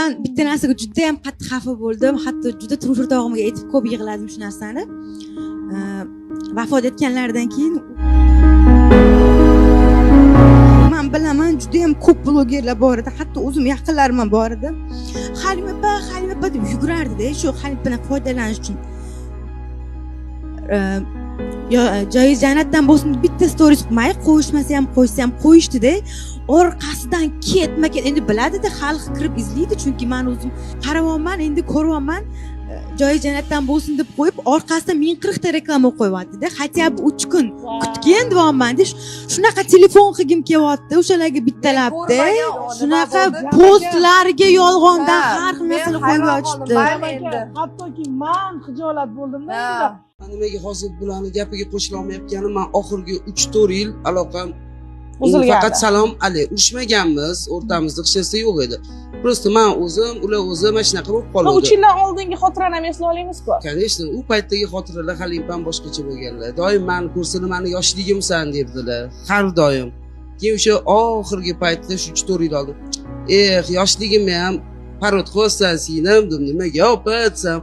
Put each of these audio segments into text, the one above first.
man bitta narsaga juda ham qattiq xafa bo'ldim. Hatto juda turmush o'rtog'imga aytib ko'p yig'ladim shu narsani. Vafot etganlaridan keyin men bilaman juda ham ko'p blogerlar bor edi, hatto o'zim yaqinlarim ham bor edi. Halima opa deb yugurardi-da, shu Halimadan foydalanish uchun. Joyi jannatdan bo'lsin bitta stories qilmay, qo'yishmasa ham qo'ysa ham qo'yishdi-da. Orqasidan ketma-ket endi biladi-da, xalq kirib izlaydi, chunki men o'zim qarayapman, endi ko'ryapman. Joyi jannatdan bo'lsin deb qo'yib, orqasidan 1040 ta reklama qo'yapti-da. Hatto 3 kun kutgan deyapman. Shunaqa telefon qilgim kelyapti, o'shalarga bittalabda. Shunaqa postlarga yolg'ondan har xil narsalar qo'yib ochibdi. Hattoki men xijolat bo'ldim-da endi. Nimaga hozir bularni gapiga qo'shila olmayotganim, men oxirgi 3-4 yil aloqam faqat salom alaykum urushmaganmiz, o'rtamizda hech narsa yo'q edi. Prosta men o'zim, ular o'zi mana shunaqa bo'lib qoldi. 3 yildan oldingi xotirani ham eslay olamizku. Конечно, u paytdagi xotiralar Halimdan boshqacha bo'lganlar. Doim meni ko'rsalar, meni yoshligimsan derdilar, har doim. Keyin o'sha oxirgi paytda shu 3-4 yil oldin, yoshligimni ham parod qilsan singlim, dedim. Nimaga opa desam,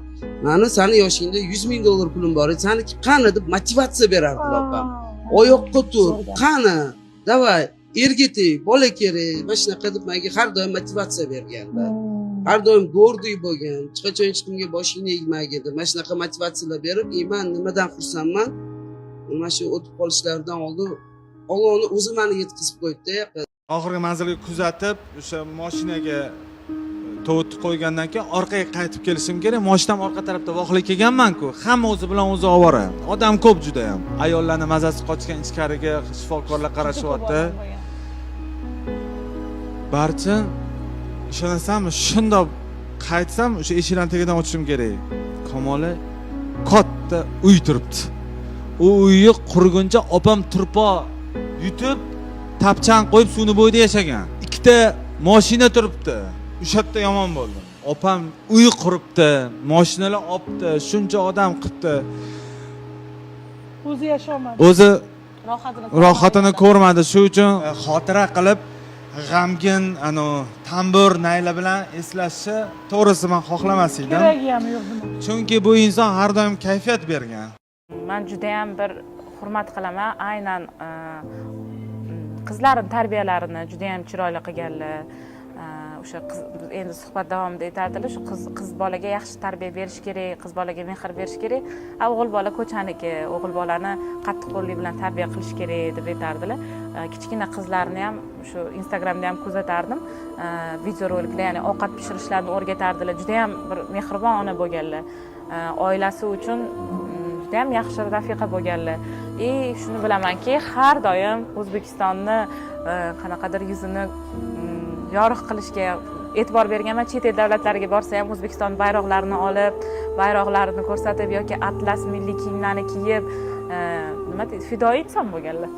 meni seni yoshingda $100,000 pulim bor edi, seni qani deb motivatsiya berardi opam. Oyoqqa tur, qani, davay, erga teg, bola kerak, mana shunaqa deb menga har doim motivatsiya berganlar. Har doim go'rdik bo'lgan, chiqachon hech kimga boshingni egmagin deb mana shunaqa motivatsiyalar berib, men nimadan xursandman? Mana shu o'tib qolishlaridan oldin Allohning o'zi meni yetkazib qo'ydi-da. Oxirgi manzilga kuzatib, o'sha mashinaga tovut qo'ygandan keyin orqaga qaytib kelishim kerak. Mashinam orqa tarafda voqlik kelganman-ku. Hamma o'zi bilan o'zi ovora. Odam ko'p juda ham. Ayollarning mazasi qochgan ichkariga shifokorlar qarashyapti. Barcha ishonasanmi, shundoq qaytsam, o'sha eshikdan tagidan o'tishim kerak. Kamoli katta uy turibdi. U uyni qurguncha opam turpo yutib, tapchan qo'yib suvni bo'yida yashagan. Ikkita mashina turibdi. O'sha yerda yomon bo'ldim. Opam uy quribdi, mashinalar olibdi, shuncha odam qilibdi. O'zi yasholmadi. O'zi rohatini ko'rmadi. Shu uchun xotira qilib g'amgin tambur nayla bilan eslashni to'g'risi men xohlamas edim. Keragi ham yo'q buni. Chunki bu inson har doim kayfiyat bergan. Men juda ham bir hurmat qilaman. Aynan qizlarim tarbiyalarini juda ham chiroyli qilganlar. O'sha endi suhbat davomida aytadilar, shu qiz bolaga yaxshi tarbiya berish kerak, qiz bolaga mehr berish kerak. O'g'il bola ko'chaniki, o'g'il bolani qattiqqo'llik bilan tarbiya qilish kerak deb aytardilar. Kichkina qizlarni ham shu Instagramda ham kuzatardim. Video roliklar, ya'ni ovqat pishirishlarini o'rgatardilar. Juda ham bir mehribon ona bo'lganlar. Oilasi uchun juda ham yaxshi rafiqa bo'lganlar. Shuni bilamanki, har doim O'zbekistonni qanaqadir yuzini yorug' qilishga e'tibor berganman. Chet el davlatlariga borsa ham O'zbekiston bayroqlarini olib, bayroqlarini ko'rsatib yoki atlas milliy kiyimlarni kiyib, nima deydi, fidoyi inson bo'lganlar.